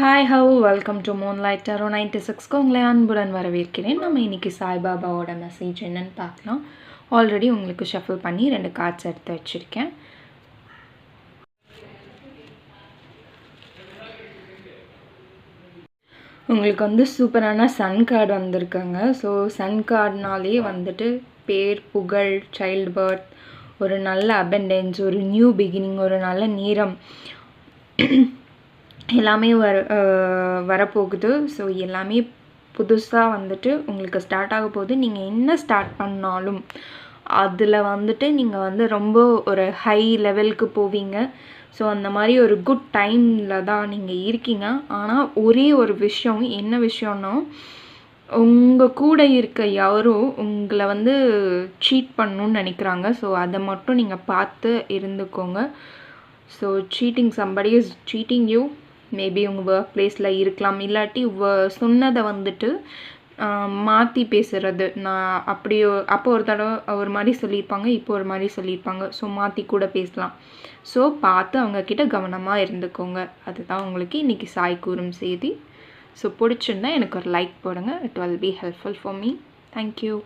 Hi how welcome to Moonlight Taro 96க்கு உங்களை அன்புடன் வரவேற்கிறேன். நம்ம இன்றைக்கி சாய்பாபாவோட மெசேஜ் என்னன்னு பார்க்கலாம். ஆல்ரெடி உங்களுக்கு ஷஃபிள் பண்ணி 2 கார்ட்ஸ் எடுத்து வச்சுருக்கேன். உங்களுக்கு சூப்பரான சன் கார்டு வந்திருக்காங்க. ஸோ சன் கார்டுனாலே பேர், புகழ், சைல்டு பர்த், ஒரு நல்ல அபெண்டன்ஸ், ஒரு நியூ பிகினிங், ஒரு நல்ல நேரம் எல்லாமே வரப்போகுது. ஸோ எல்லாமே புதுசாக உங்களுக்கு ஸ்டார்ட் ஆக போகுது. நீங்கள் என்ன ஸ்டார்ட் பண்ணாலும் அதில் நீங்கள் ரொம்ப ஒரு ஹை லெவலுக்கு போவீங்க. ஸோ அந்த மாதிரி ஒரு குட் டைமில் தான் நீங்கள் இருக்கீங்க. ஆனால் ஒரே ஒரு விஷயம், என்ன விஷயம்னா உங்கள் கூட இருக்க யாரும் உங்களை சீட் பண்ணணுன்னு நினைக்கிறாங்க. ஸோ அதை மட்டும் நீங்கள் பார்த்து இருந்துக்கோங்க. So cheating, somebody is cheating you. Maybe உங்கள் ஒர்க் பிளேஸில் இருக்கலாம், இல்லாட்டி சொன்னதை மாற்றி பேசுகிறது. நான் அப்போ ஒரு தடவை ஒரு மாதிரி சொல்லியிருப்பாங்க, இப்போ ஒரு மாதிரி சொல்லியிருப்பாங்க. ஸோ மாற்றி கூட பேசலாம். ஸோ பார்த்து அவங்கக்கிட்ட கவனமாக இருந்துக்கோங்க. அதுதான் உங்களுக்கு இன்றைக்கி சாய் கூறும் செய்தி. ஸோ பிடிச்சிருந்தா எனக்கு ஒரு லைக் போடுங்க. It will be helpful for me. Thank you.